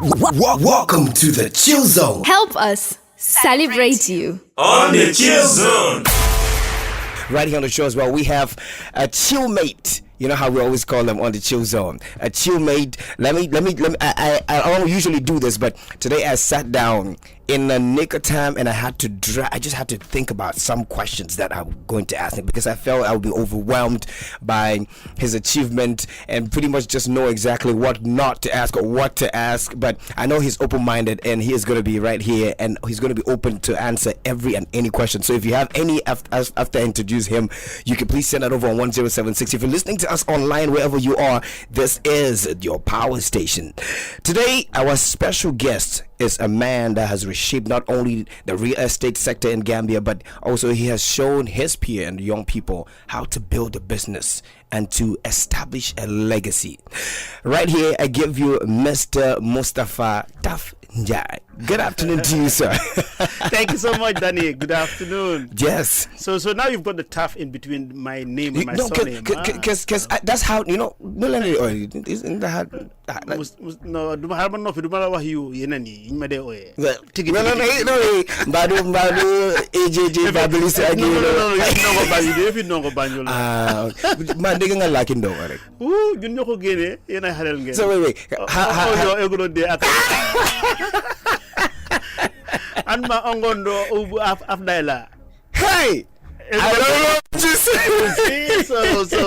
Welcome to the Chill Zone. Help us celebrate you. On the Chill Zone. Right here on the show as well, we have a chill mate. You know how we always call them on the Chill Zone. A chill mate. I don't usually do this, but today I sat down in the nick of time and I just had to think about some questions that I'm going to ask him because I felt I would be overwhelmed by his achievement and pretty much just know exactly what not to ask or what to ask. But I know he's open-minded and he is going to be right here and he's going to be open to answer every and any question. So if you have any after I introduce him, you can please send that over on 1076. If you're listening to us online wherever you are, this is your power station. Today our special guest is a man that has reshaped not only the real estate sector in Gambia, but also he has shown his peer and young people how to build a business and to establish a legacy. Right here, I give you Mr. Mustapha TAF Njie. Good afternoon to you, sir. Thank you so much, Danny. Good afternoon. Yes. So now you've got the TAF in between my name and my surname. Because that's how, you know, isn't that no, no, so wait. Anma ongondo ubu afdaila. Hey! I don't know what you say.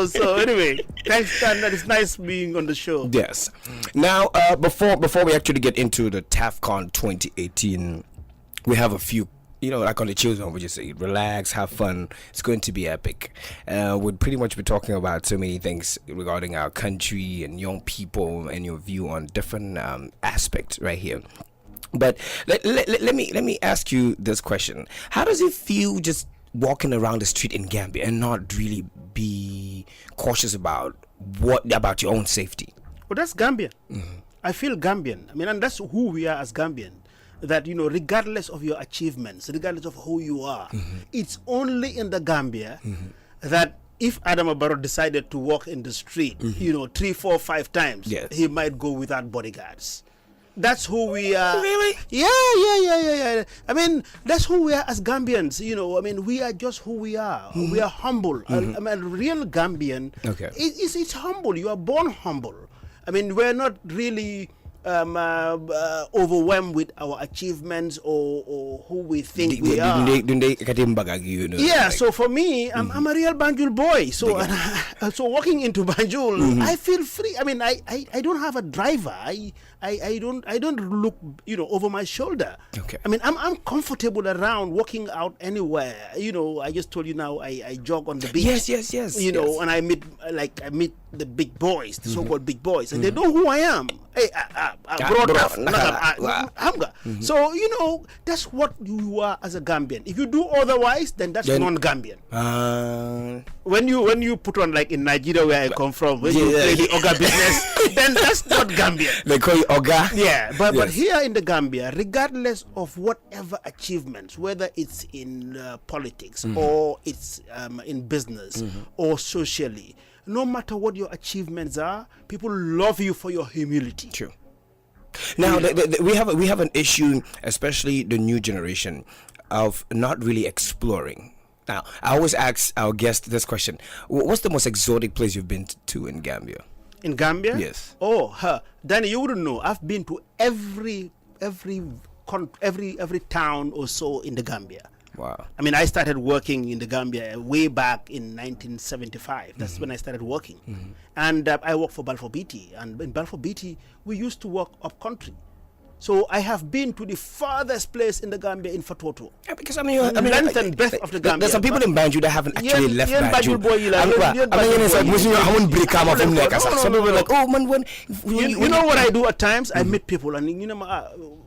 So anyway, thanks, Stan. That is nice being on the show. Yes. Now, before we actually get into the TAFCon 2018, we have a few, you know, like on the Chill Zone, we just say relax, have fun. It's going to be epic. We'll pretty much be talking about so many things regarding our country and young people and your view on different aspects right here. But let me ask you this question: how does it feel just walking around the street in Gambia and not really be cautious about your own safety? Well, that's Gambian. Mm-hmm. I feel Gambian. I mean, and that's who we are as Gambian. That, you know, regardless of your achievements, regardless of who you are, mm-hmm. it's only in the Gambia mm-hmm. that if Adam Barrow decided to walk in the street, mm-hmm. you know, 3, 4, 5 times, yes. he might go without bodyguards. That's who we are. Really? Yeah. I mean, that's who we are as Gambians. You know, I mean, we are just who we are. Mm-hmm. We are humble. Mm-hmm. I mean, real Gambian. Okay. It's humble. You are born humble. I mean, we're not really overwhelmed with our achievements or who we think we are. Yeah, so for me, I'm a real Banjul boy. So so walking into Banjul, mm-hmm. I feel free. I mean, I don't have a driver. I don't look, you know, over my shoulder. Okay. I mean, I'm comfortable around walking out anywhere. You know, I just told you now I jog on the beach. Yes. You know, and I meet the big boys, the so-called big boys, and they know who I am. Hey, mm-hmm. So, you know, that's what you are as a Gambian. If you do otherwise, then that's non-Gambian. When you put on, like in Nigeria where I come from, when you play the Oga business, then that's not Gambian. They call you Oga? Yeah, but here in the Gambia, regardless of whatever achievements, whether it's in politics mm-hmm. or it's in business mm-hmm. or socially, no matter what your achievements are, people love you for your humility. True. Now, we have an issue, especially the new generation, of not really exploring. Now, I always ask our guests this question: what's the most exotic place you've been to in Gambia? In Gambia? Yes. Oh, Danny, you wouldn't know. I've been to every town or so in the Gambia. Wow. I mean, I started working in the Gambia way back in 1975. That's mm-hmm. when I started working. Mm-hmm. And I worked for Balfour Beatty. And in Balfour Beatty, we used to work up country. So I have been to the farthest place in the Gambia in Fatoto. Yeah, because I mean, length and breadth of the Gambia. There's some people in Banjul that haven't actually left Banjul. Some people are like, oh man, you know what I do at times? Mm-hmm. I meet people and you know,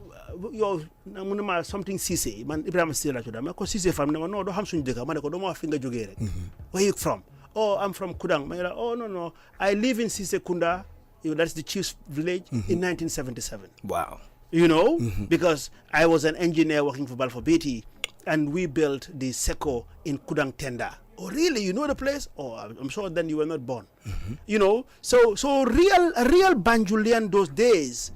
something Cisse, man, Ibrahim still like that. Because Cisse from no, don't have such deka. Man, don't have finger jogere. Where you from? Oh, I'm from Kudang. Man, oh no, I live in Cisse Kunda. You know, that's the chief's village mm-hmm. in 1977. Wow. You know, mm-hmm. because I was an engineer working for Balfour Beatty, and we built the Seco in Kudang Tenda. Oh, really? You know the place? Oh, I'm sure then you were not born. Mm-hmm. You know, so real Banjulian those days.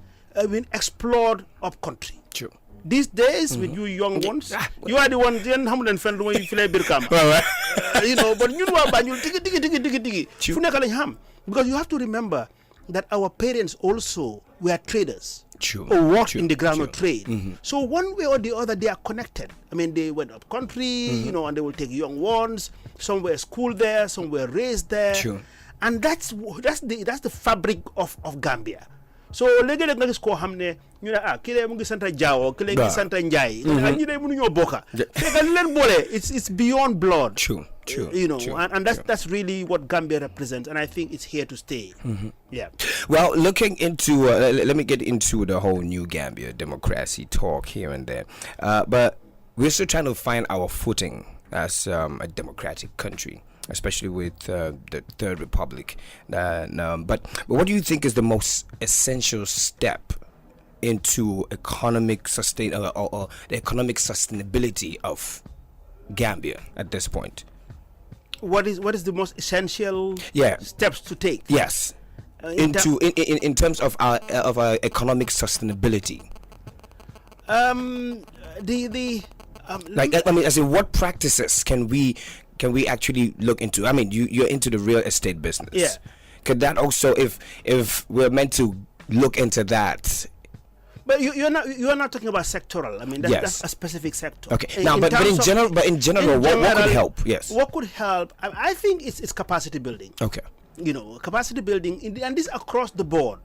explored up country. True. These days, with you young ones, you are the ones yen hamulen friend when you feel Birkam. You know, but you know about you digi. Because you have to remember that our parents also were traders. True. Or worked in the ground trade. So one way or the other, they are connected. I mean, they went up country, you know, and they will take young ones. Some were schooled there, some were raised there. True. And that's the fabric of Gambia. So léegi nag nga gis koo xam ne ñu ne kii mu ngi sant Jaawo kii ngi sant Njie ak ñi ne mënuñoo bokka fekk li leen boole it's beyond blood. True. You know, true, and that's really what Gambia represents, and I think it's here to stay. Yeah. Well, looking into let me get into the whole new Gambia democracy talk here and there, but we're still trying to find our footing as a democratic country, especially with the Third Republic. But what do you think is the most essential step into economic or the economic sustainability of Gambia at this point? What is the most essential steps to take? Yes, in terms of our economic sustainability. As in, what practices can we actually look into? I mean, you're into the real estate business. Yeah. Could that also, if we're meant to look into that? But you're not talking about sectoral. I mean, that's a specific sector. Okay. Now, but in general, what could help? Yes. What could help? I think it's capacity building. Okay. You know, capacity building, and this across the board.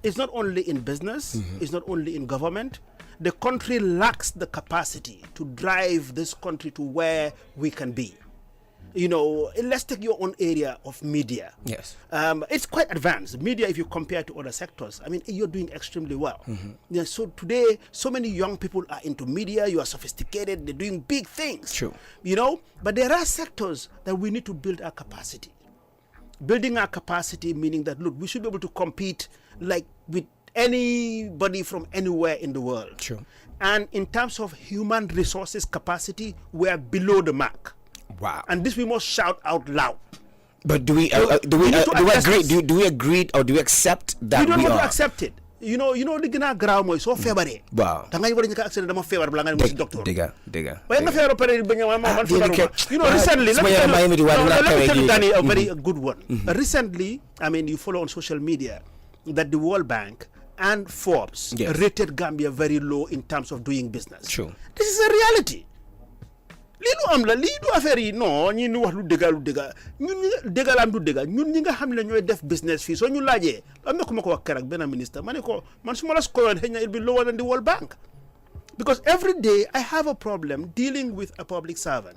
It's not only in business. It's not only in government. The country lacks the capacity to drive this country to where we can be. You know, let's take your own area of media. Yes. It's quite advanced. Media, if you compare to other sectors, I mean, you're doing extremely well. Yeah, so today, so many young people are into media. You are sophisticated. They're doing big things. True. You know, but there are sectors that we need to build our capacity. Building our capacity meaning that, look, we should be able to compete like with anybody from anywhere in the world. True. And in terms of human resources capacity, we are below the mark. Wow. And this we must shout out loud. But do we agree? Do we agree or do we accept that? We don't want to accept it. You know, the gina graw moy so febare. Wow. Da ngay wara ñaka accident dama febar bla nga dem doctor. Diga. Way nga febar pare ba nga man febar. You know, recently let me tell you a very good one. Recently, I mean, you follow on social media that the World Bank and Forbes rated Gambia very low in terms of doing business. True. This is a reality. Lii lu am la lii du affaire yi non ñi ñu wax lu dëgga ñun dëggalam du dëgga ñun ñi nga xam ne ñooy def business fii soo ñu laajee am na ku ma ko wax keroog benn ministre ma ne ko man su ma la scoyoon xëy na it be lower than the World Bank because every day I have a problem dealing with a public servant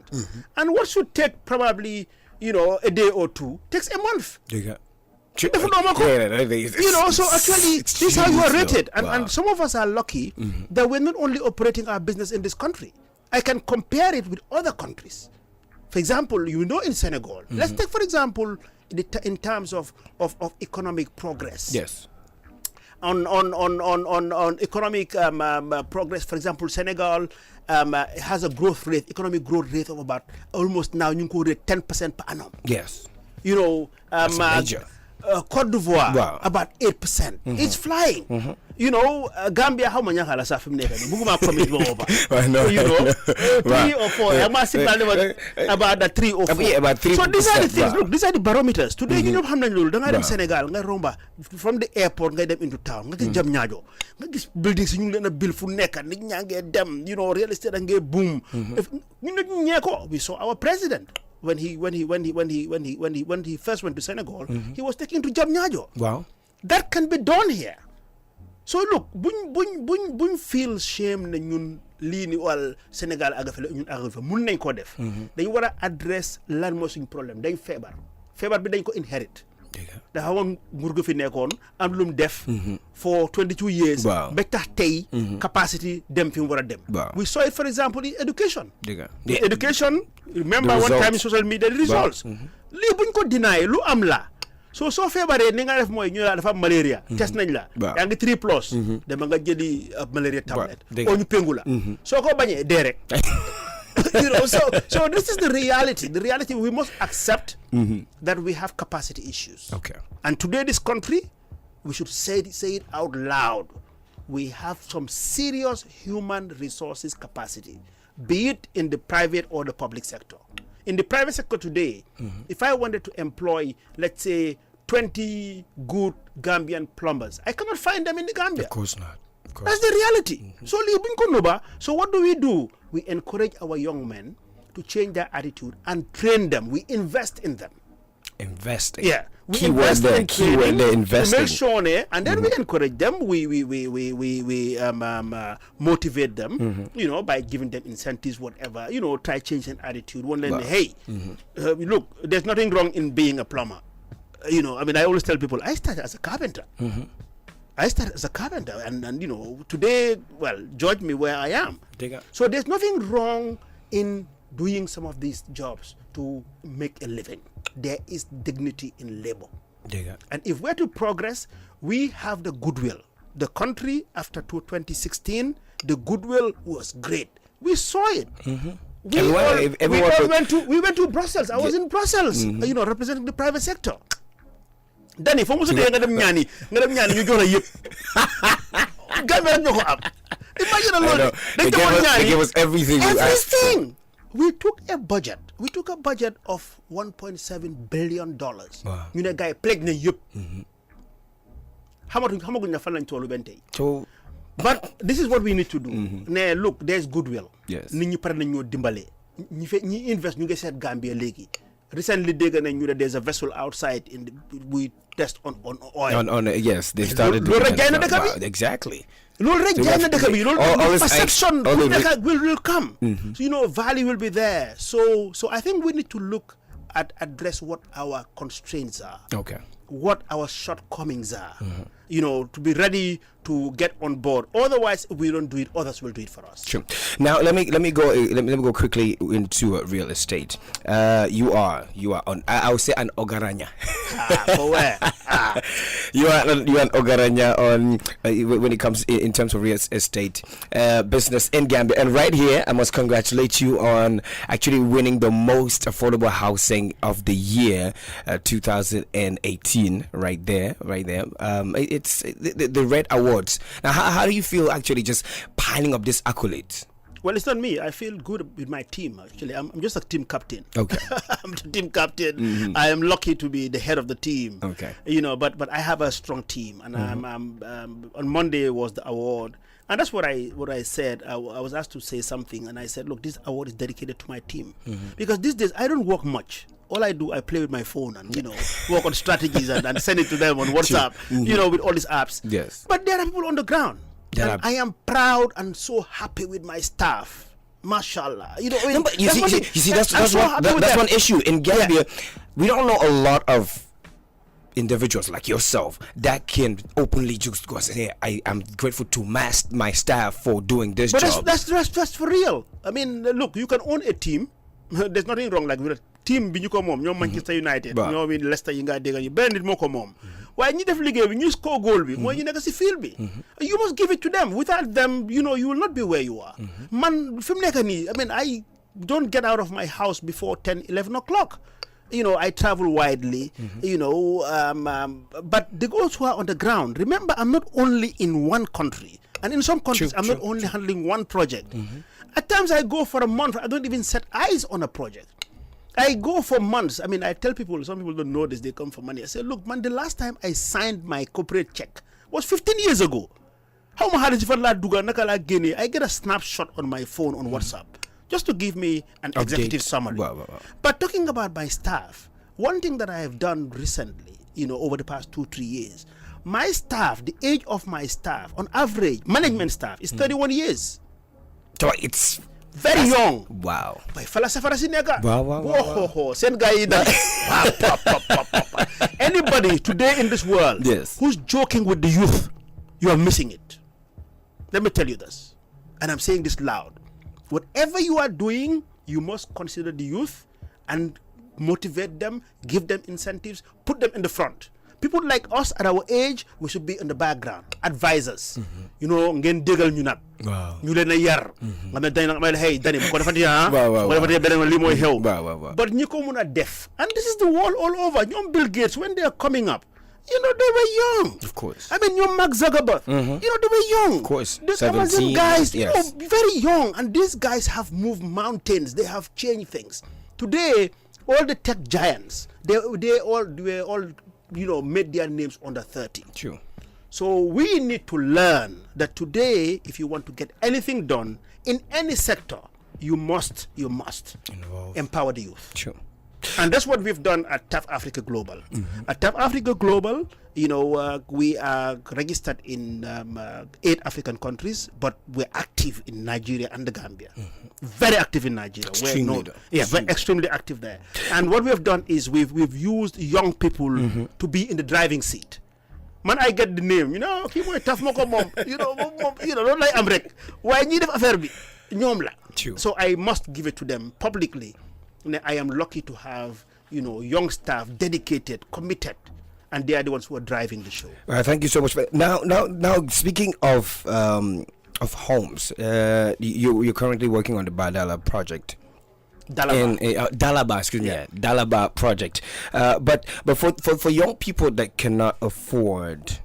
and what should take probably a day or two takes a month. You know, so actually this is how you are rated and some of us are lucky that we're not only operating our business in this country. I can compare it with other countries. For example, in Senegal, let's take, for example, in terms of economic progress. Yes. On economic progress, for example, Senegal has a economic growth rate of about almost now 10% per annum. Yes. You know, that's major. Côte d'Ivoire, about 8%. It's flying. You know, Gambia, how many hala sa film neka? Buguma commit over. You know, 3 or 4. I must say about the 3 or 4. About 3. So these are the things. Look, these are the barometers. Today, you know, hamna lul. Danga dem Senegal, nga romba from the airport, nga dem into town, nga jam ñaajo, nga gis buildings ñu ngi leen build fu nekk, nit ñaa ngi dem, you know, real estate nga boom. Ñu ñeko. We saw our president. When he first went to Senegal, he was taken to Jamñaajo. Wow. That can be done here. So look, buñ feel shame na ñun lii ni wal Sénégal aga fele ñun aga fa mun nañ ko def. Dañ war a address lan moo suñ problème dañ feebar bi dañ ko inherit. dafa woon nguur gu fi nekkoon am lu mu def for 22 years ba tax tey capacity dem fi mu war a dem. We saw it for example in education. The education, remember one time in social media, the results lii buñ ko deny lu am la soo feebaree ni nga def mooy ñu la dafa am malaria test nañ la yaa ngi 3+ dama nga jëli malaria tablet oo ñu péngu la soo ko bañee dee rek. You know, so this is the reality. The reality, we must accept that we have capacity issues. Okay. And today, this country, we should say it out loud. we have some serious human resources capacity, be it in the private or the public sector. In the private sector today, if I wanted to employ, let's say, 20 good Gambian plumbers, I cannot find them in the Gambia. Of course not. That's the reality. So what do? We encourage our young men to change their attitude and train them. We invest in them. Investing. Yeah. We Keyword invest there. in Keyword training there. to Investing. make sure, and then we encourage them. We motivate them, by giving them incentives, whatever. Try changing attitude. One day, hey, look, there's nothing wrong in being a plumber. I always tell people, I started as a carpenter. I started as a carpenter, and today, judge me where I am. So there's nothing wrong in doing some of these jobs to make a living. There is dignity in labor. And if we're to progress, we have the goodwill. The country, after 2016, the goodwill was great. We saw it. We went to Brussels. I was in Brussels, representing the private sector. Then if almost nga dem ñaani ñu jox la yépp Gambia ñoko am. Imagine alone. They gave us everything. Everything. We took a budget of $1.7 billion. Wow. Ñu ne gaay plague na yépp. Xamaguñ na fan lañ tollu ben tay. So, but this is what we need to do. Ne look, there's goodwill. Yes. Nit ñi paré nañ ñoo dimbalé. Ñi invest ñu ngi seet Gambia légui. Recently, there's a vessel outside we test on oil. Yes, they started doing that. Exactly. Perception will come. So, value will be there. So I think we need to look at address what our constraints are. Okay. What our shortcomings are. To be ready to get on board. Otherwise, if we don't do it, others will do it for us. Sure. Now let me go quickly into real estate. You are on. I would say an ogaranya. For where? You are an ogaranya on when it comes in terms of real estate business in Gambia. And right here, I must congratulate you on actually winning the most affordable housing of the year, 2018. Right there. It's the Red Awards. Now, how do you feel actually just piling up this accolades? Well, it's not me. I feel good with my team, actually. I'm just a team captain. Okay. I'm the team captain. I am lucky to be the head of the team. Okay. But I have a strong team. And on Monday was the award. And that's what I said. I was asked to say something. And I said, look, this award is dedicated to my team. Because these days, I don't work much. All I do, I play with my phone and, work on strategies and send it to them on WhatsApp, with all these apps. Yes. But there are people on the ground. And I am proud and so happy with my staff. Mashallah. That's one issue. In Gambia, we don't know a lot of individuals like yourself that can openly just go and say, hey, I'm grateful to my staff for doing this job. But that's for real. I mean, look, you can own a team. There's nothing wrong like with a team bi ñu ko moom ñoom Manchester United ñoom it Leicester yi nga dégg ñu benn nit moo ko moom waaye ñi def liggéey bi ñu score goal bi mooy ñu nekk si field bi you must give it to them. Without them, you will not be where you are. Man fi mu nekk nii, I mean, I don't get out of my house before 10-11 o'clock. I travel widely, but the girls who are on the ground, remember, I'm not only in one country. And in some countries, I'm not only handling one project. At times, I go for a month. I don't even set eyes on a project. I go for months. I mean, I tell people, some people don't know this, they come for money. I say, look, man, the last time I signed my corporate check was 15 years ago. How I get a snapshot on my phone on WhatsApp just to give me an executive summary. Wow. But talking about my staff, one thing that I have done recently, over the past 2-3 years, my staff, the age of my staff, on average, management staff, is 31 years. So it's very young. Wow. Wow. Send guy Anybody today in this world who's joking with the youth, you are missing it. Let me tell you this, and I'm saying this loud. Whatever you are doing, you must consider the youth and motivate them, give them incentives, put them in the front. People like us at our age, we should be in the background, advisors. Ngeen déggal ñu nag. Wow. Ñu leen a yar. Nga ne dañ nag hey Dani bu ko defati bu ko defati beneen li mooy xew. But ñi ko mun a def. And this is the world all over. Ñoom Bill Gates, when they are coming up, they were young. Of course. I mean, Mark Zuckerberg, they were young. Of course. The 17, Amazon guys, yes. very young. And these guys have moved mountains. They have changed things. Today, all the tech giants, they all made their names under 30. True. So we need to learn that today, if you want to get anything done in any sector, you must empower the youth. True. And that's what we've done at TAF Africa Global. At TAF Africa Global, we are registered in 8 African countries, but we're active in Nigeria and the Gambia. Very active in Nigeria. We're extremely active there. And what we have done is we've used young people to be in the driving seat. Man, I get the name, TAF moko mom, don't like Amrek. Why need affair bi? Ñom la. So I must give it to them publicly. I am lucky to have, young staff, dedicated, committed, and they are the ones who are driving the show. Thank you so much. Now, speaking of homes, you're currently working on the Badala project. Dalaba project. But for young people that cannot afford,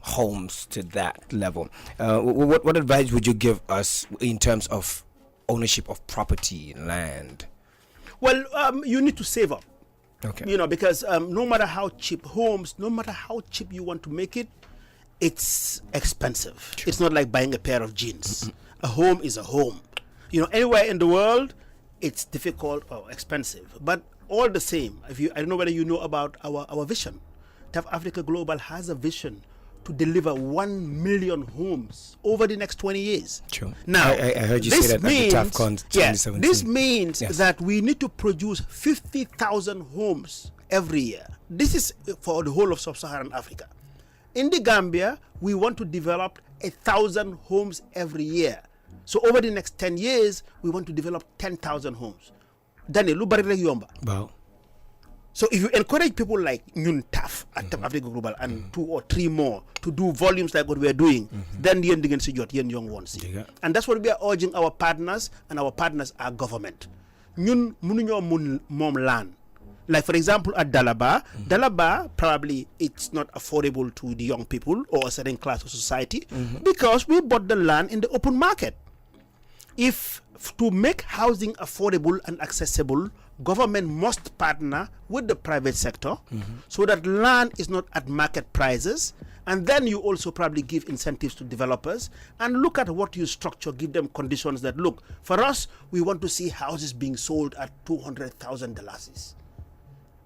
homes to that level, what advice would you give us in terms of ownership of property and land? Well, you need to save up. Okay. Because no matter how cheap homes, no matter how cheap you want to make it, it's expensive. True. It's not like buying a pair of jeans. A home is a home. Anywhere in the world, it's difficult or expensive. But all the same, I don't know whether you know about our vision. TAF Africa Global has a vision to deliver 1 million homes over the next 20 years. True. Now, I heard you say that at the TAFCon 2017. This means that we need to produce 50,000 homes every year. This is for the whole of sub-Saharan Africa. In the Gambia, we want to develop 1,000 homes every year. So over the next 10 years, we want to develop 10,000 homes. Daniel, lu bari rek yomba. Wow. So if you encourage people like Njie at TAF Africa Global and 2 or 3 more to do volumes like what we are doing, then the end against young ones. And that's what we are urging our partners, and our partners are government. Ñun mënuñoo mom land. Like for example at Dalaba probably it's not affordable to the young people or a certain class of society because we bought the land in the open market. If to make housing affordable and accessible, government must partner with the private sector so that land is not at market prices, and then you also probably give incentives to developers and look at what you structure, give them conditions that look, for us, we want to see houses being sold at $200,000.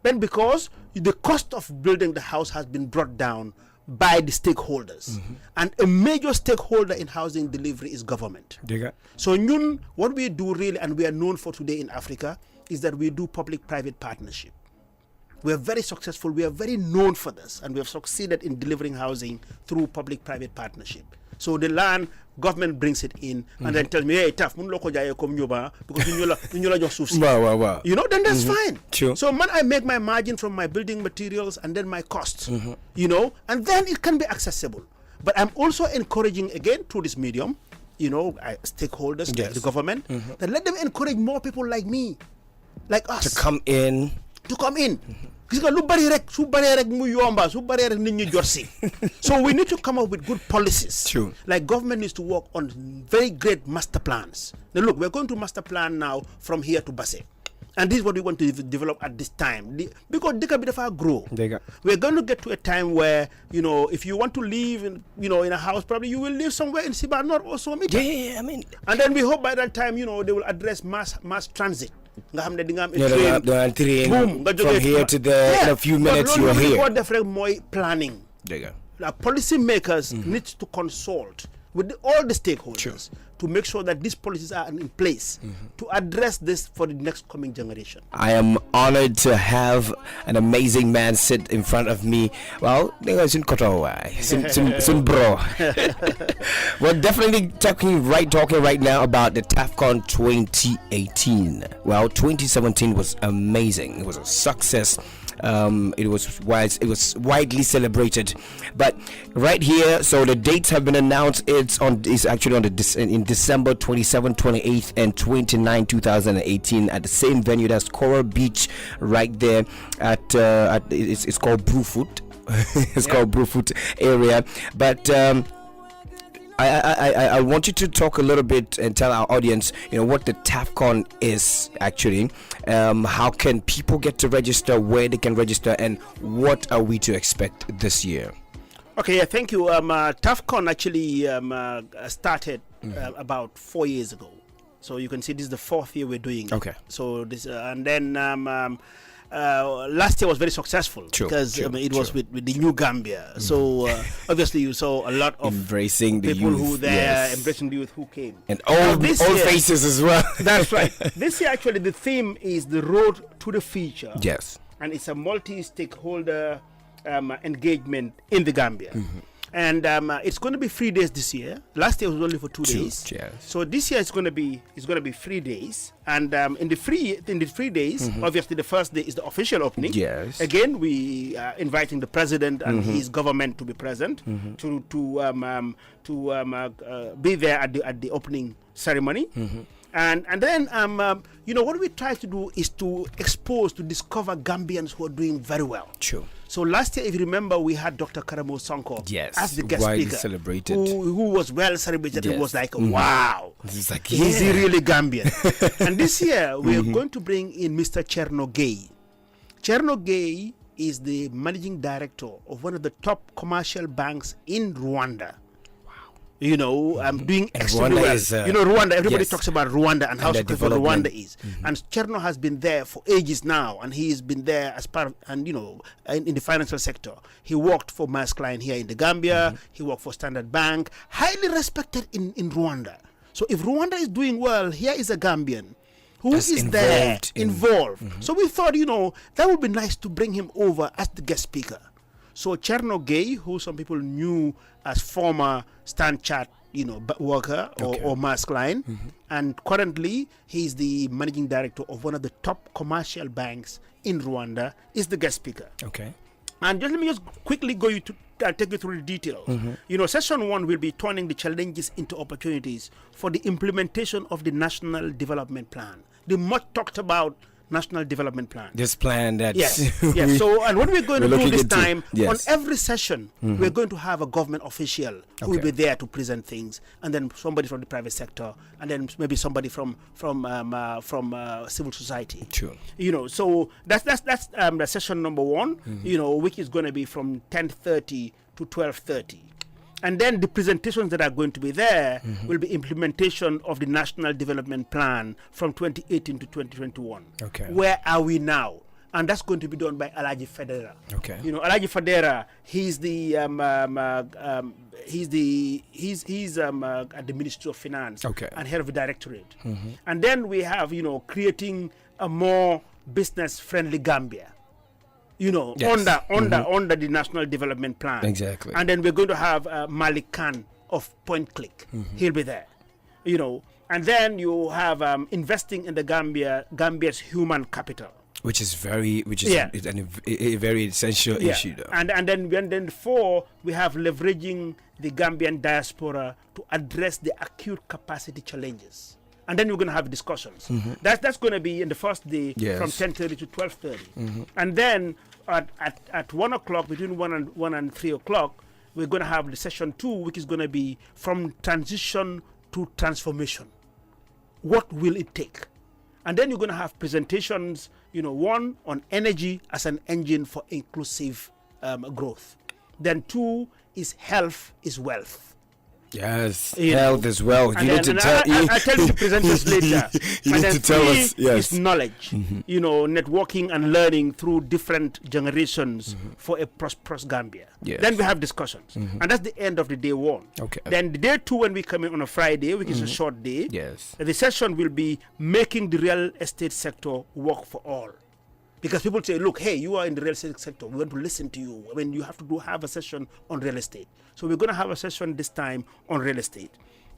Then because the cost of building the house has been brought down by the stakeholders, and a major stakeholder in housing delivery is government. So what we do really, and we are known for today in Africa, is that we do public-private partnership. We are very successful. We are very known for this, and we have succeeded in delivering housing through public-private partnership. So the land, government brings it in, and then tells me, hey, TAF, mun loko jaye kom nyoba because nyola jox suuf si. Wow. Then that's fine. True. So I make my margin from my building materials and then my costs, and then it can be accessible. But I'm also encouraging, again, through this medium, stakeholders, the government, that let them encourage more people like me, like us. To come in. So we need to come up with good policies. True. Like government needs to work on very great master plans. Now look, we're going to master plan now from here to Basse. And this is what we want to develop at this time. Because they can be the grow. We're going to get to a time where, if you want to live in a house, probably you will live somewhere in Sibanor or Somita. Yeah, I mean. And then we hope by that time, they will address mass transit. Train from here to there in a few minutes you are here. Planning. Policy makers need to consult with all the stakeholders to make sure that these policies are in place to address this for the next coming generation. I am honored to have an amazing man sit in front of me. Well, bro. We're definitely talking right now about the TAFCon 2018. Well, 2017 was amazing. It was a success. It was widely celebrated, but right here, so the dates have been announced. It's actually in December 27, 28th, and 29, 2018 at the same venue. That's Coral Beach, right there at it's called Brewfoot. It's called Brufut area. But I want you to talk a little bit and tell our audience, what the TAFCON is actually. How can people get to register, where they can register, and what are we to expect this year? Okay, yeah, thank you. TAFCON actually started about 4 years ago. So you can see this is the 4th year we're doing it. Okay. So this, and then last year was very successful because it was with the new Gambia. So obviously you saw a lot of embracing the people youth, who there, embracing the youth who came. And old faces as well. That's right. This year actually the theme is the road to the future. Yes. And it's a multi-stakeholder engagement in the Gambia. And it's going to be 3 days this year. Last year was only for 2 days. Yes. So this year it's going to be 3 days. And in the 3 days, obviously the first day is the official opening. Yes. Again, we are inviting the president and his government to be present to be there at the opening ceremony. And then what we try to do is to discover Gambians who are doing very well. True. So last year, if you remember, we had Dr. Karamo Sonko as the guest widely speaker, celebrated, who was well celebrated. Yes. It was like, wow, it's like, is he really Gambian? And this year, we are going to bring in Mr. Njie. Njie is the managing director of one of the top commercial banks in Rwanda. I'm doing extremely well. Rwanda, everybody talks about Rwanda and how successful Rwanda is. And Cherno has been there for ages now, and he's been there as part of, and in the financial sector. He worked for Maersk Line here in the Gambia. He worked for Standard Bank, highly respected in Rwanda. So if Rwanda is doing well, here is a Gambian who is involved. So we thought, that would be nice to bring him over as the guest speaker. So Njie, who some people knew as former StanChat, worker or Maersk Line, and currently he's the managing director of one of the top commercial banks in Rwanda, is the guest speaker. Okay. And let me just quickly take you through the details. Session 1 will be turning the challenges into opportunities for the implementation of the National Development Plan, the much talked about National Development Plan. This plan that So, and what we're going to do this time, on every session, we're going to have a government official who will be there to present things, and then somebody from the private sector, and then maybe somebody from civil society. True. So that's the session number 1. Which is going to be from 10:30 to 12:30. And then the presentations that are going to be there will be implementation of the National Development Plan from 2018 to 2021. Okay. Where are we now? And that's going to be done by Alaji Federa. Okay. Alaji Federa, he's at the Ministry of Finance and head of the directorate. And then we have, creating a more business-friendly Gambia. Under the National Development Plan. Exactly. And then we're going to have Malik Khan of Point Click. He'll be there. And then you have investing in the Gambia's human capital. Which is a very essential issue, though. And then 4, we have leveraging the Gambian diaspora to address the acute capacity challenges. And then we're going to have discussions. That's going to be in the first day from 10:30 to 12:30. And then at 1 o'clock, between 1 and 3 o'clock, we're going to have the session 2, which is going to be from transition to transformation. What will it take? And then you're going to have presentations, 1 on energy as an engine for inclusive growth. Then 2 is health is wealth. Yes, health as well. You need to tell. I'll tell you the presenters later. You need to tell us. Yes, is knowledge. Networking and learning through different generations for a prosperous Gambia. Yes. Then we have discussions, and that's the end of the day 1. Okay. Then the day 2, when we come in on a Friday, which is a short day. Yes. The session will be making the real estate sector work for all. Because people say, look, hey, you are in the real estate sector. We want to listen to you. You have to have a session on real estate. So we're going to have a session this time on real estate.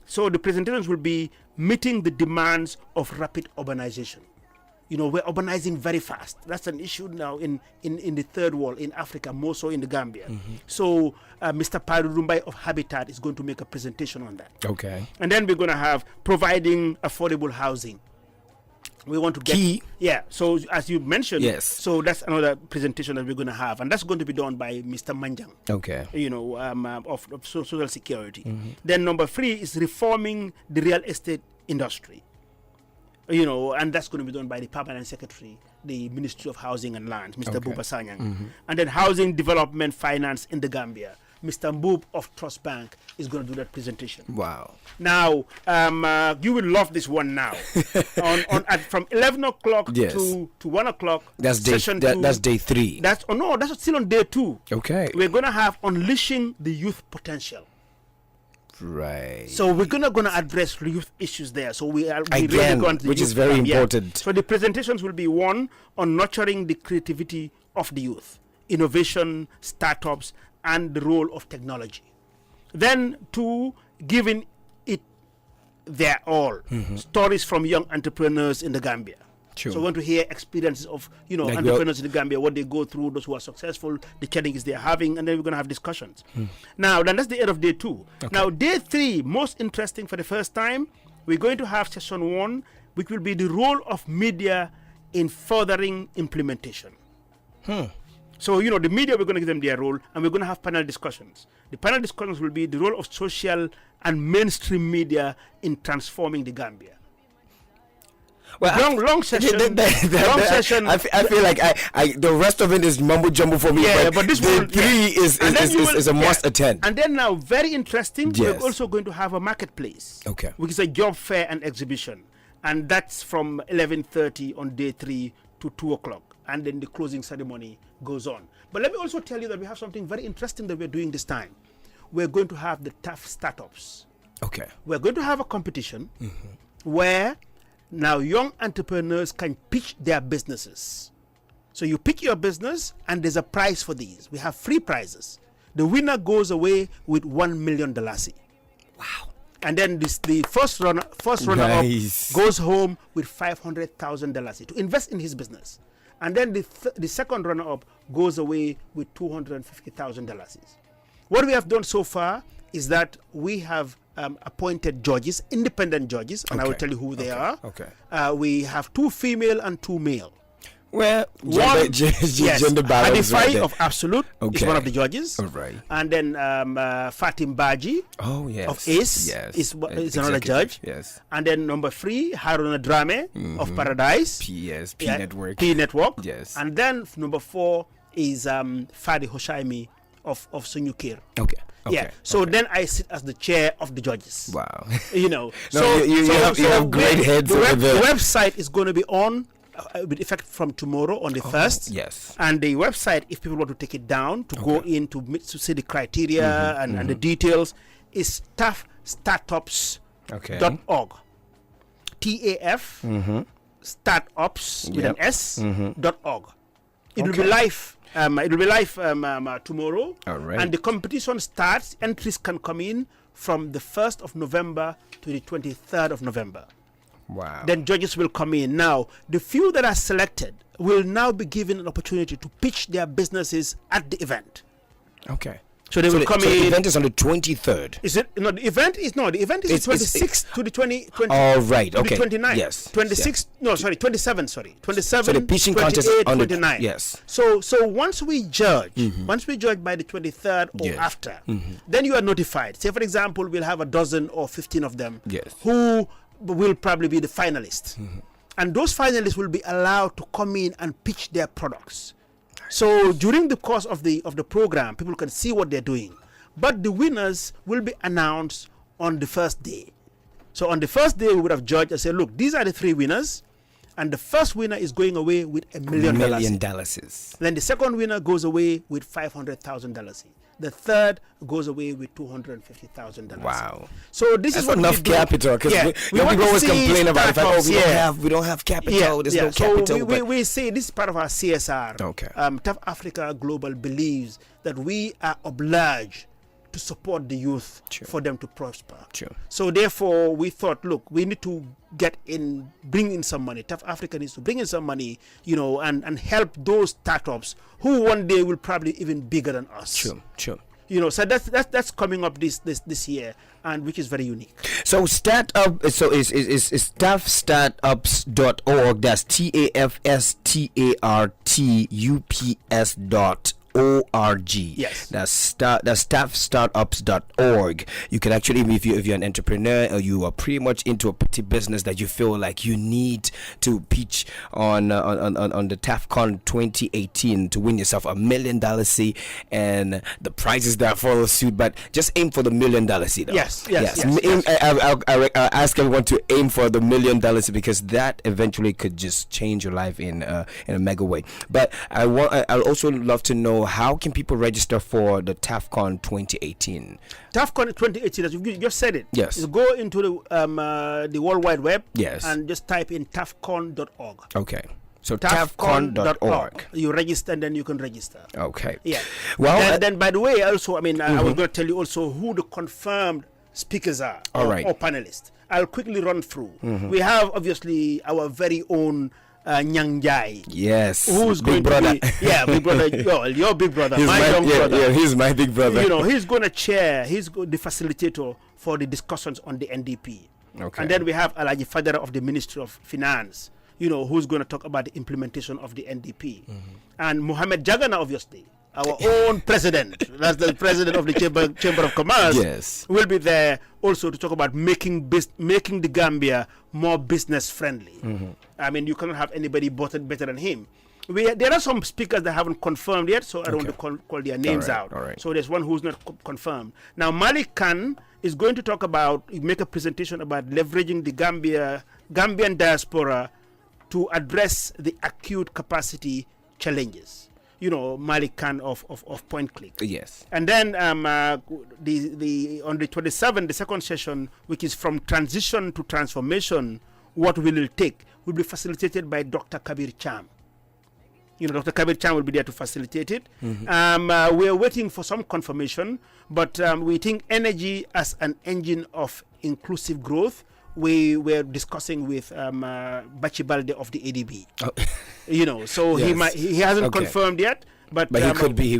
So the presentations will be meeting the demands of rapid urbanization. We're urbanizing very fast. That's an issue now in the third world, in Africa, more so in the Gambia. So Mr. Parurumbai of Habitat is going to make a presentation on that. Okay. And then we're going to have providing affordable housing. We want to get Key. Yeah. So as you mentioned, Yes. So that's another presentation that we're going to have, and that's going to be done by Mr. Manjang. Okay. Of Social Security. Then number 3 is reforming the real estate industry. And that's going to be done by the permanent secretary, the Ministry of Housing and Lands, Mr. Okay. Buba Sanyang. And then housing development finance in the Gambia. Mr. Mboob of Trust Bank is going to do that presentation. Wow. Now, you will love this one now. From 11 o'clock Yes. to 1 o'clock. That's day. That's day 3. That's still on day 2. Okay. We're going to have Unleashing the Youth Potential. Right. So we're gonna address youth issues there. So we Again, really going to the which is youth very program, important. So the presentations will be 1 on nurturing the creativity of the youth, innovation, startups, and the role of technology. Then 2, giving it their all. Stories from young entrepreneurs in the Gambia. Sure. So we want to hear experiences of Like entrepreneurs in the Gambia, what they go through, those who are successful, the challenges they're having, and then we're going to have discussions. Now, then that's the end of day 2. Okay. Now, day 3, most interesting for the first time, we're going to have session 1, which will be the role of media in furthering implementation. So, the media, we're going to give them their role, and we're going to have panel discussions. The panel discussions will be the role of social and mainstream media in transforming the Gambia. Well, Long session. Long session. I feel like the rest of it is mumbo jumbo for me. Yeah, but this day one 3 is a must attend. And then now, very interesting, Yes. we're also going to have a marketplace. Okay. Which is a job fair and exhibition. And that's from 11:30 on day 3 to 2 o'clock. And then the closing ceremony goes on. But let me also tell you that we have something very interesting that we're doing this time. We're going to have the TAF startups. Okay. We're going to have a competition where now young entrepreneurs can pitch their businesses. So you pick your business and there's a prize for these. We have free prizes. The winner goes away with $1 million. Wow. And then the first runner Nice. up goes home with $500,000 to invest in his business. And then the second runner up goes away with $250,000. What we have done so far is that we have appointed judges, independent judges, and I will Okay. tell you who they are. Okay. We have 2 female and 2 male. Well, One, gender balance. Hadifai Right there. of Absolute is Okay. one of the judges. All right. And then Fatim Baji Oh yes. of ACE Yes. is another Executive, judge. Yes. And then number 3, Haruna Drame of Paradise. P Yeah, Network. P Network. Yes. And then number 4 is Fadi Hoshaimi of Sunyukir. Okay. Yeah. So then I sit as the chair of the judges. Wow. No, you have great heads over there. The website is going to be on with effect from tomorrow on the 1st. Yes. And the website, if people want to take it down to go in to see the criteria and the details, is tafstartups.org. TAF startups with an S .org. It will be live. It will be live tomorrow. All right. And the competition starts. Entries can come in from the 1st of November to the 23rd of November. Wow. Then judges will come in. Now, the few that are selected will now be given an opportunity to pitch their businesses at the event. Okay. So they will come the in. event is on the 23rd. Is it no? The event is the It's- 26th to the 20. All right. To Okay. the 29th. Yes. 26th. No, sorry, 27. Sorry, 27. So the pitching contest 28, on the 29. yes. So once we judge, by the 23rd or Yes. after, then you are notified. Say for example, we'll have a dozen or 15 of them. Yes. Who will probably be the finalists, and those finalists will be allowed to come in and pitch their products. So during the course of the program, people can see what they're doing. But the winners will be announced on the first day. So on the first day, we would have judged and said, look, these are the 3 winners. And the first winner is going away with $1 million. Then the second winner goes away with $500,000. The third goes away with $250,000. Wow. So this That's is what enough we do. capital, because we want people to always see complain about the fact, oh, startups, we don't have capital. There's no So capital. we say this is part of our CSR. Okay. TAF Africa Global believes that we are obliged to support the youth for them to prosper. Sure. So therefore, we thought, look, we need to bring in some money. TAF Africa needs to bring in some money, and help those startups who one day will probably even bigger than us. Sure. So that's coming up this year, and which is very unique. So startup, so is TAFstartups.org. That's TAFSTARTUPS.org. Yes, that's TAFstartups.org. You can actually, if you're an entrepreneur or you are pretty much into a petty business that you feel like you need to pitch on the TAFCon 2018 to win yourself $1 million seat, and the prizes that follow suit. But just aim for the $1 million seat. Yes. I'll ask everyone to aim for the $1 million seat, because that eventually could just change your life in a mega way. But I'll also love to know, how can people register for the TAFCon 2018? TAFCon 2018, as you just said it. Yes. You go into the World Wide Web. Yes. And just type in tafcon.org. Okay. So TAFCon.org. You register, and then you can register. Okay. Yeah. Well, then by the way, also, I was going to tell you also who the confirmed speakers are. All right. Or panelists. I'll quickly run through. We have obviously our very own Njie. Yes. Who's big going brother. to be? Yeah, big brother. Your big brother. He's my young brother. Yeah, he's my big brother. He's going to chair. He's the facilitator for the discussions on the NDP. Okay. And then we have Alaji Fadera of the Ministry of Finance, who's going to talk about the implementation of the NDP. And Mohammed Jagana, obviously, our own president, that's the president of the Chamber of Commerce, yes, will be there also to talk about making the Gambia more business friendly. You cannot have anybody better than him. There are some speakers that haven't confirmed yet, so I don't want to call their names out. All right. So there's one who's not confirmed. Now, Malik Khan is going to make a presentation about leveraging the Gambian diaspora to address the acute capacity challenges. Malik Khan of Point Click. Yes. And then on the 27th, the second session, which is from transition to transformation, what will it take, will be facilitated by Dr. Kabir Cham. Dr. Kabir Cham will be there to facilitate it. We are waiting for some confirmation, but we think energy as an engine of inclusive growth. We were discussing with Bachi Balde of the ADB. So yes. He hasn't confirmed yet, but he could be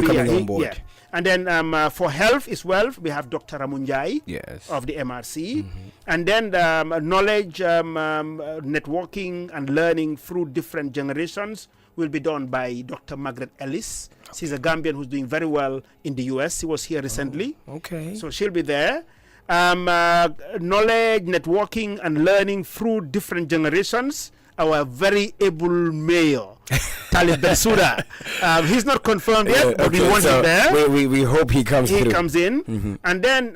coming on board. Yeah. And then for health as well, we have Dr. Njie of the MRC. And then knowledge, networking and learning through different generations will be done by Dr. Margaret Ellis. She's a Gambian who's doing very well in the US. She was here recently. Okay. So she'll be there. Knowledge, networking, and learning through different generations. Our very able mayor, Talib Bensouda. He's not confirmed yet, but we want him there. We hope he comes through. He comes in. And then,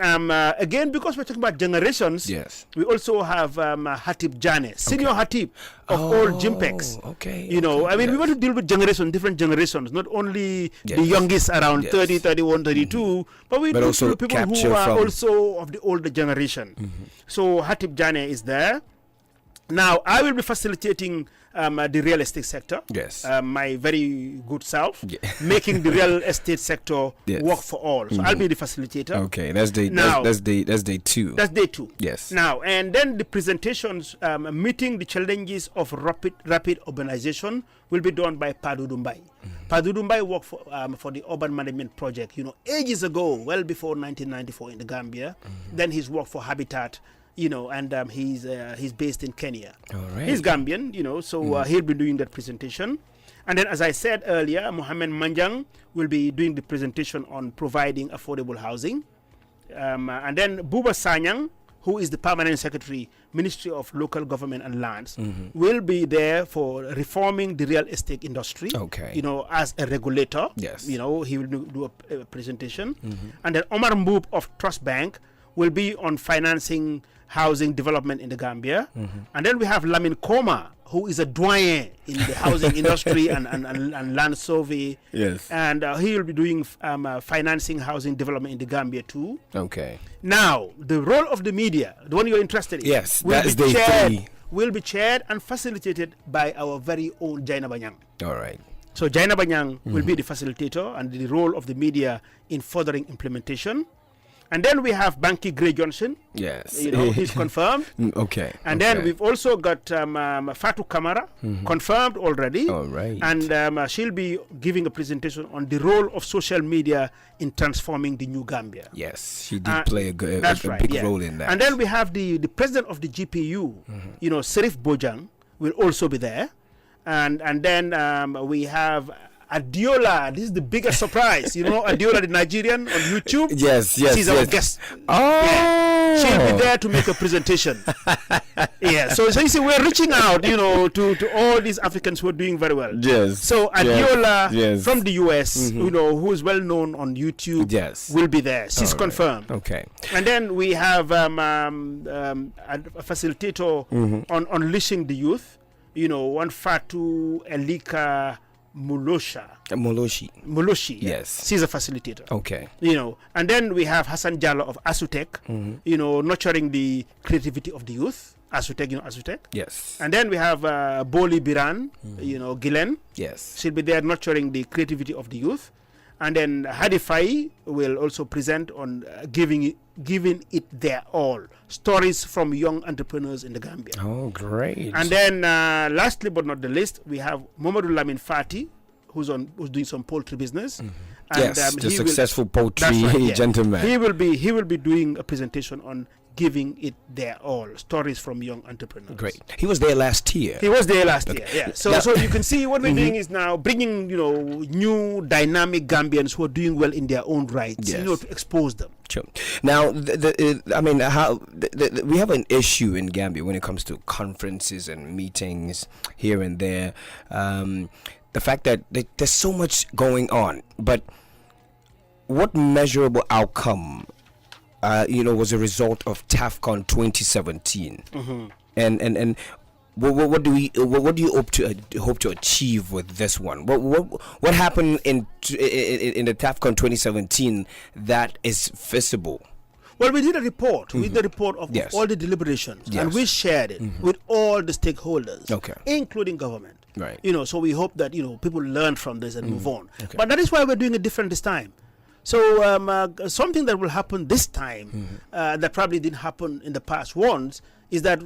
again, because we're talking about generations, yes, we also have Hatib Jane, senior Hatib of all Jimpex. Okay. We want to deal with different generations, not only the youngest around 30, 31, 32, but we do also people who are also of the older generation. So Hatib Jane is there. Now, I will be facilitating the real estate sector. Yes. My very good self, making the real estate sector work for all. So I'll be the facilitator. Okay, that's day 2. That's day 2. Yes. Now, and then the presentations, meeting the challenges of rapid urbanization, will be done by Padu Dumbai. Padu Dumbai worked for the urban management project, ages ago, well before 1994 in the Gambia. Then he's worked for Habitat. And he's based in Kenya. All right. He's Gambian, so he'll be doing that presentation. And then, as I said earlier, Mohammed Manjang will be doing the presentation on providing affordable housing. And then Buba Sanyang, who is the Permanent Secretary, Ministry of Local Government and Lands, will be there for reforming the real estate industry. Okay. As a regulator. Yes. He will do a presentation. And then Omar Mboub of Trust Bank will be on financing housing development in the Gambia. And then we have Lamin Koma, who is a doyen in the housing industry and land survey. Yes. And he will be doing financing housing development in the Gambia too. Okay. Now, the role of the media, the one you're interested in, yes, that is day 3. Will be chaired and facilitated by our very own Jaina Banyang. All right. So Jaina Banyang will be the facilitator and the role of the media in furthering implementation. And then we have Banky Gray Johnson. Yes. He's confirmed. Okay. And then we've also got Fatou Kamara, confirmed already. All right. And she'll be giving a presentation on the role of social media in transforming the new Gambia. Yes, she did play a right, big role in that. And then we have the president of the GPU, Serif Bojang, will also be there. And then we have Adiola. This is the biggest surprise. Adiola, the Nigerian on YouTube. Yes. She's our guest. Oh. Yeah. She'll be there to make a presentation. Yeah. So you see, we're reaching out, to all these Africans who are doing very well. Yes. So Adiola from the US, Mm-hmm. who is well known on YouTube, yes, will be there. She's confirmed. Okay. And then we have a facilitator on unleashing the youth. One Fatu Elika Moloshi. Yes. She's a facilitator. Okay. And then we have Hassan Jallo of Asutech, nurturing the creativity of the youth. Asutech. Yes. And then we have Boli Biran, Gilen. Yes. She'll be there nurturing the creativity of the youth. And then Hadi Fai will also present on giving it their all. Stories from young entrepreneurs in the Gambia. Oh, great. And then lastly but not the least, we have Momadou Lamin Fati, who's doing some poultry business. And, yes, the successful poultry gentleman. He will be doing a presentation on giving it their all. Stories from young entrepreneurs. Great. He was there last year. Year, yeah. So you can see what we're doing is now bringing, new dynamic Gambians who are doing well in their own rights, yes, to expose them. Sure. Now, we have an issue in Gambia when it comes to conferences and meetings here and there. The fact that there's so much going on, but what measurable outcome was a result of TAFCON 2017, and what do you hope to achieve with this one? What happened in the TAFCON 2017 that is visible? Well, we did a report. We did a report of all the deliberations, and we shared it with all the stakeholders, including government. Right. So we hope that people learn from this and move on. Okay. But that is why we're doing it different this time. So something that will happen this time that probably didn't happen in the past once is that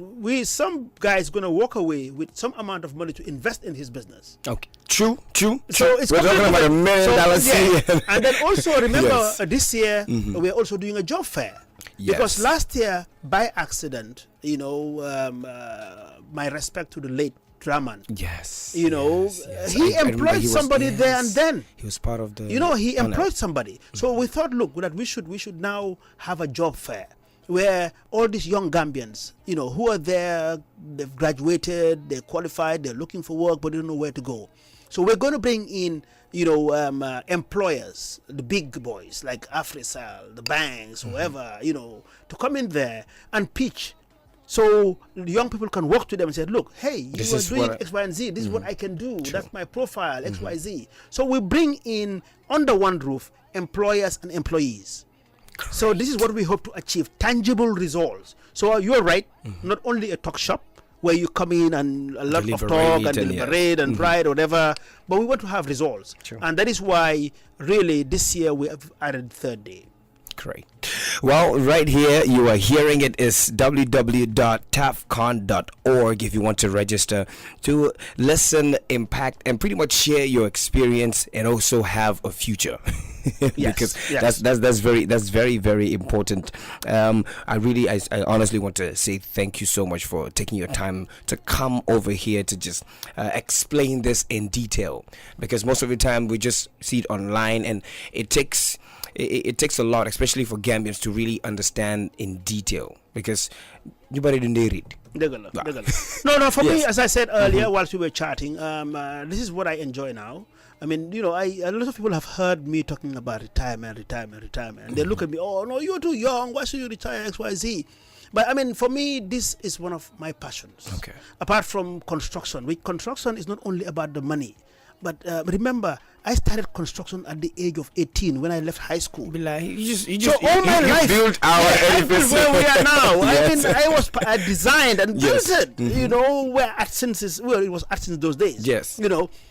some guy is going to walk away with some amount of money to invest in his business. Okay, true. So it's we're talking about $1 million. And then also remember this year we're also doing a job fair. Yes. Because last year by accident, my respect to the late Draman. Yes. He employed somebody there and then. He was part of the. He employed somebody. So we thought, look, that we should now have a job fair where all these young Gambians, who are there, they've graduated, they're qualified, they're looking for work, but they don't know where to go. So we're going to bring in, employers, the big boys like Afrisal, the banks, whoever, to come in there and pitch. So the young people can walk to them and say, look, hey, you are doing X, Y, and Z. This is what I can do. True. That's my profile, X, Y, Z. So we bring in, under one roof, employers and employees. Correct. So this is what we hope to achieve, tangible results. So you're right, not only a talk shop where you come in and a lot of talk and deliberate and write or whatever, but we want to have results. True. And that is why, really, this year we have added third day. Great. Well, right here you are hearing it is www.tafcon.org if you want to register to listen, impact, and pretty much share your experience and also have a future. Because that's very, very important. I honestly want to say thank you so much for taking your time to come over here to just explain this in detail, because most of the time we just see it online and it takes a lot, especially for Gambians, to really understand in detail, because nobody didn't read. No, for me, as I said earlier, whilst we were chatting, this is what I enjoy now. I mean, a lot of people have heard me talking about retirement, and they look at me, oh, no, you're too young, why should you retire, X, Y, Z? But I mean, for me, this is one of my passions. Okay. Apart from construction, which construction is not only about the money. But remember, I started construction at the age of 18 when I left high school. So all my life, built our edifice. Where we are now. Yes. I designed and built it. Where Athens is. Well, it was Athens those days. Yes.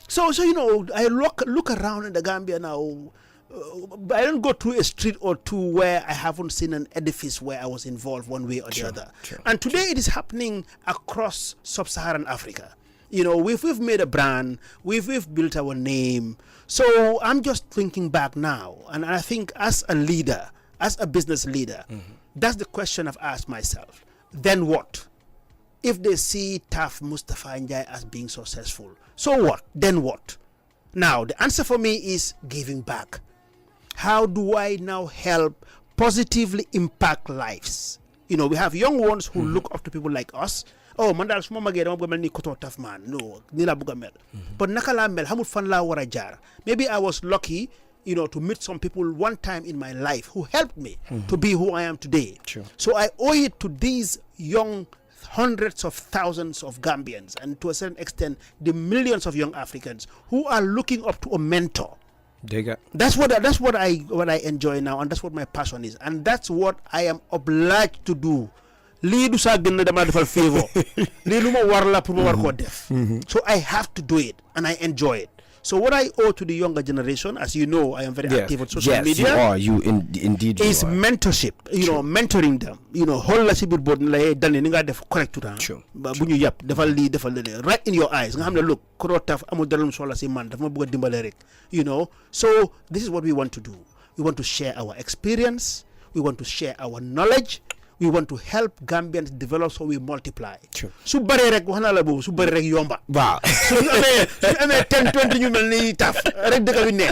So I look around in the Gambia now. I don't go through a street or two where I haven't seen an edifice where I was involved one way or the other. And today it is happening across sub-Saharan Africa. You know, we've made a brand, we've built our name. So I'm just thinking back now, and I think as a leader, as a business leader, that's the question I've asked myself. Then what? If they see TAF, Mustapha, and Njie as being successful, so what? Then what? Now, the answer for me is giving back. How do I now help positively impact lives? You know, we have young ones who look up to people like us. Oh, mandal suma magere mo mel ni koto tough man. No, ni la buga mel. But nakala mel hamut fan la wara jar. Maybe I was lucky, you know, to meet some people one time in my life who helped me to be who I am today. So I owe it to these young hundreds of thousands of Gambians, and to a certain extent the millions of young Africans who are looking up to a mentor. That's what I enjoy now, and that's what my passion is, and that's what I am obliged to do. Lii du sa gën dama defal favor. Lii luma war la pour ma war ko def. So I have to do it, and I enjoy it. So what I owe to the younger generation, as you know, I am very active on social media. Indeed is mentorship. You know, mentoring them. You know, whole la sibir bod la dal ni nga def correct tout temps. Ba buñu yap defal li right in your eyes. Nga xamne look, ko taf amul dalum solo ci man dafa ma bëgg dimbalé rek. You know, so this is what we want to do. We want to share our experience. We want to share our knowledge. We want to help Gambians develop so we multiply. Su bare rek wax na la bobu su bare rek yomba. Waaw. Su amé 10 20 ñu melni taf rek dëkk bi ne.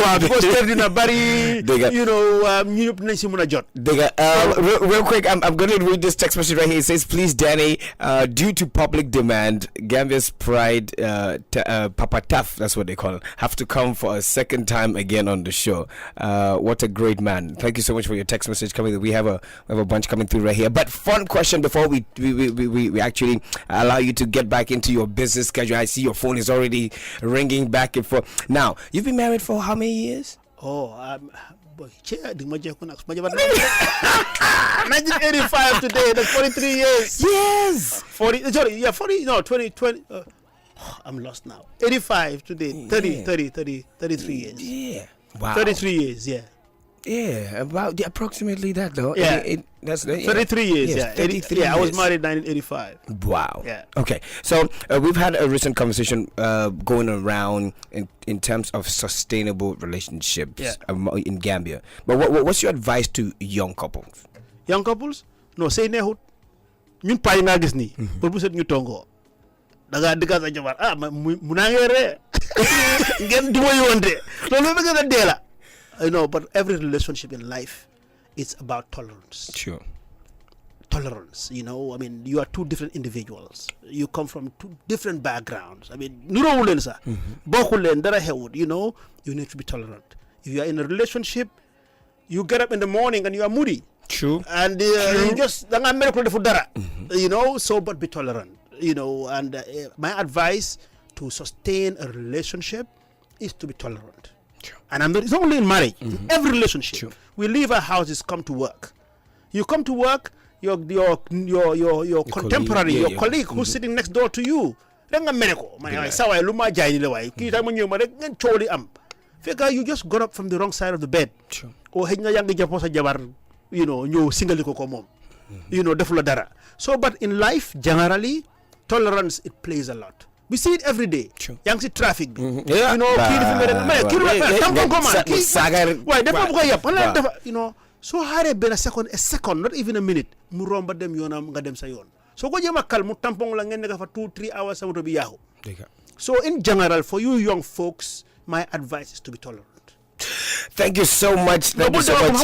Waaw, because ter dina bari, you know, ñu ñëpp nañ ci mëna jot. Real quick, I'm going to read this text message right here. It says, please, Danny, due to public demand, Gambia's pride, Papa TAF, that's what they call it, have to come for a second time again on the show. What a great man. Thank you so much for your text message coming. We have a bunch coming through right here. But fun question before we actually allow you to get back into your business schedule. I see your phone is already ringing back and forth. Now, you've been married for how many years? Oh, 1985 today. That's 43 years. Yes. 40. No, 20. I'm lost now. 85 today. 33 years. Yeah. Wow. 33 years. Yeah. Yeah, about approximately that though. Yeah, that's 33 years. Yes, Yeah, 33 I was years. married 1985. Wow. Yeah. Okay, so we've had a recent conversation going around in terms of sustainable relationships in Gambia. But what's your advice to young couples? Young couples? No, say nehut. Ñun pay nga gis ni. Pour bu set ñu tongo. Da nga diga sa jabar. Mu na ngere. Ngeen duma yonde. Lolu bëgg na déla. I know, but every relationship in life, it's about tolerance. Sure. Tolerance, you know. I mean, you are two different individuals. You come from two different backgrounds. I mean, you know, you know, you need to be tolerant. If you are in a relationship, you get up in the morning and you are moody. True. And you just, you know, so, but be tolerant, you know. And my advice to sustain a relationship is to be tolerant. And it's not only in marriage, in every relationship. We leave our houses, come to work. You come to work, your contemporary, your colleague who's sitting next door to you. You just got up from the wrong side of the bed. Or you know, you know, so but in life, generally, tolerance, it plays a lot. We see it every day. Yang si traffic. You know, you know, so hare ben a second, not even a minute. Mu romba dem yonam nga dem sa yon. So ko jema kal mu tampong la ngeen nga fa 2-3 hours sa moto bi yahu. So in general, for you young folks, my advice is to be tolerant. Thank you so much. Thank you so much.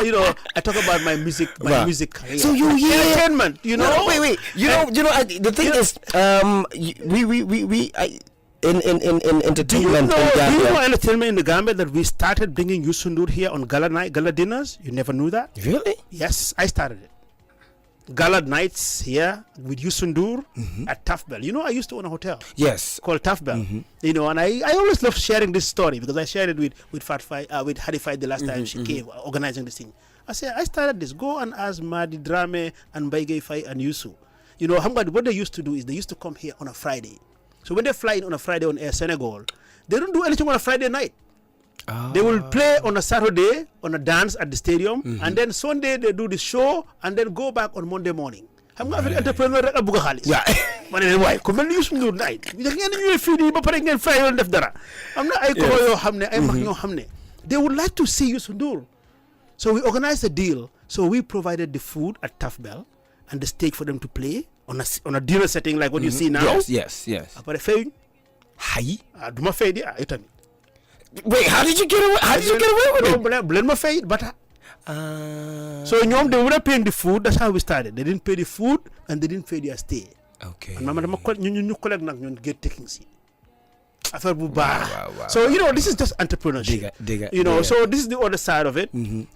You know, I talk about my music career. So you entertainment, you know. Wait. You know. The thing is, in entertainment in Gambia. Do you know entertainment in the Gambia that we started bringing Yusundur here on gala dinners? You never knew that? Really? Yes, I started it. Gala nights here with Yusundur at TAF Bell. You know, I used to own a hotel. Yes. Called TAF Bell. You know, and I always love sharing this story because I shared it with Hadifai the last time she came organizing this thing. I said, I started this. Go and ask Madi Drame and Baigay Fai and Yusu. You know, what they used to do is they used to come here on a Friday. So when they fly in on a Friday on Air Senegal, they don't do anything on a Friday night. They will play on a Saturday on a dance at the stadium, and then Sunday they do the show, and then go back on Monday morning. I'm not an entrepreneur rek a bugg a xaalis. Ma ne leen waaye ku mel ni Youssou Ndour night da ngeen ñëwee fii nii ba pare ngeen fay yoon def dara. Am na ay koro yoo xam ne ay mag ñoo xam ne they would like to see Youssou Ndour. So we organized a deal. So we provided the food at TAF Bell and the stage for them to play on a dinner setting like what you see now. Yes. Après fayuñ. Hay. Du ma fay di itamit. Wait, how did you get away with it? Blend my fate, but so they were paying the food. That's how we started. They didn't pay the food and they didn't pay their stay. Okay. And mama, you collect na get taking seat. Wow. So this is just entrepreneurship. Digga. So this is the other side of it.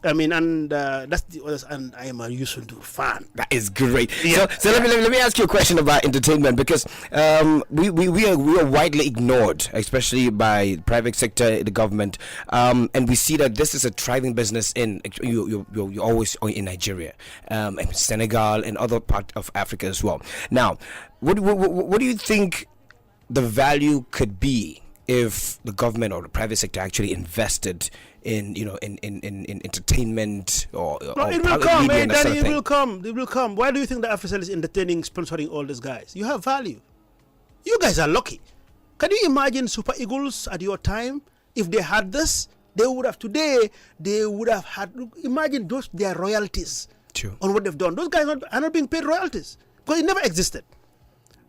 I mean, and that's the other. And I am a Youssou Ndour fan. That is great. Yeah. So let me ask you a question about entertainment, because we are widely ignored, especially by private sector, the government, and we see that this is a thriving business in you're always in Nigeria, and Senegal, and other part of Africa as well. Now, what do you think the value could be if the government or the private sector actually invested in entertainment or it will come, man. Daddy, it will come. Why do you think the AfriCell is entertaining, sponsoring all these guys? You have value. You guys are lucky. Can you imagine Super Eagles at your time? If they had this, they would have had, imagine their royalties. True. On what they've done. Those guys are not being paid royalties because it never existed.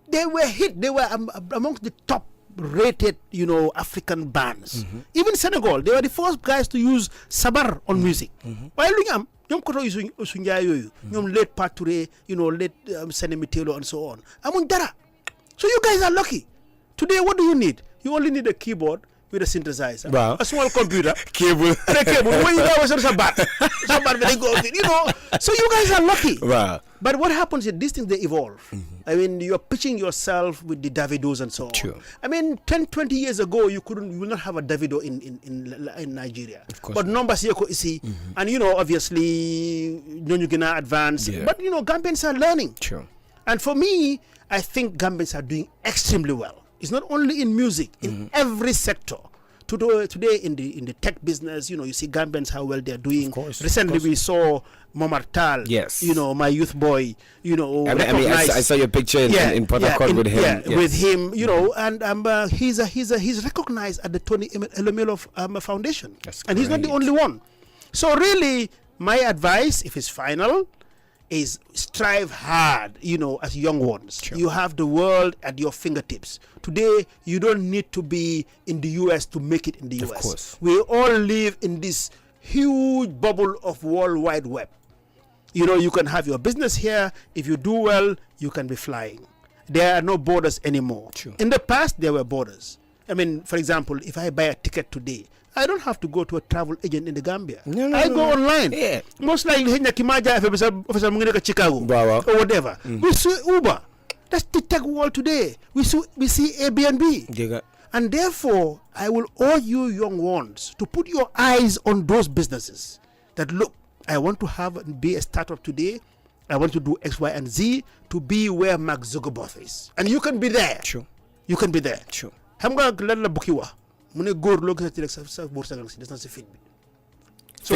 They were hit. They were amongst the top rated, African bands. Even Senegal, they were the first guys to use sabar on music. While ñom ko use Njie yoyu, ñom late Pature, late Senemitelo and so on. Amun dara. So you guys are lucky. Today, what do you need? You only need a keyboard with a synthesizer, a small computer, cable. And a cable. When you go, sabar, So you guys are lucky. Wow. But what happens is these things, they evolve. I mean, you're pitching yourself with the Davidos and so on. True. I mean, 10, 20 years ago, you will not have a Davido in Nigeria. Of course. But numbers here, and obviously, you're gonna advance. Yeah. But Gambians are learning. True. And for me, I think Gambians are doing extremely well. It's not only in music, in every sector. Today in the tech business, you see Gambians how well they're doing. Recently we saw Momar Tal, yes, my youth boy, I saw your picture in Port Harcourt with him. Yeah, with him, and he's recognized at the Tony Elomelo Foundation. That's and he's not the only one. So really, my advice, if it's final, is strive hard, as young ones. Sure. You have the world at your fingertips. Today, you don't need to be in the US to make it in the US. Of course. We all live in this huge bubble of World Wide Web. You can have your business here. If you do well, you can be flying. There are no borders anymore. Sure. In the past, there were borders. I mean, for example, if I buy a ticket today, I don't have to go to a travel agent in the Gambia. I go online. Yeah. Most likely, Chicago or whatever. We see Uber. That's the tech world today. We see Airbnb. And therefore, I will urge you young ones to put your eyes on those businesses. That look, I want to be a startup today. I want to do X, Y, and Z to be where Mark Zuckerberg is. And you can be there. Sure. You can be there. Sure. So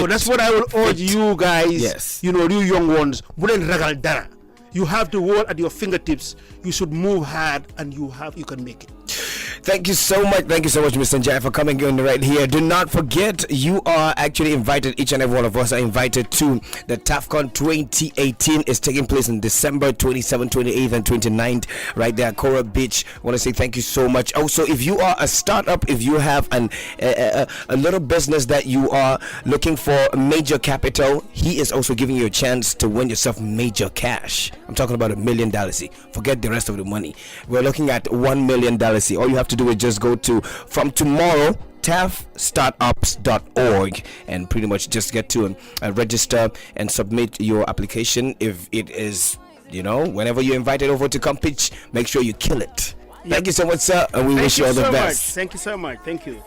that's what I will urge you guys. Yes. You young ones. You have the world at your fingertips. You should move hard, and you can make it. Thank you so much, Mr. Njie, for coming in right here. Do not forget, you are actually invited. Each and every one of us are invited to the TAFCon 2018. It's taking place in December 27th, 28th, and 29th, right there at Coral Beach. I want to say thank you so much. Also, if you are a startup, if you have a little business that you are looking for major capital, he is also giving you a chance to win yourself major cash. I'm talking about $1 million. Forget the rest of the money. We're looking at $1 million. All you have to do is just go to from tomorrow tafstartups.org and pretty much just get to register and submit your application. If it is, whenever you're invited over to come pitch, make sure you kill it. Yep. Thank you so much, sir, and we wish you all the best. Thank you so much. Thank you.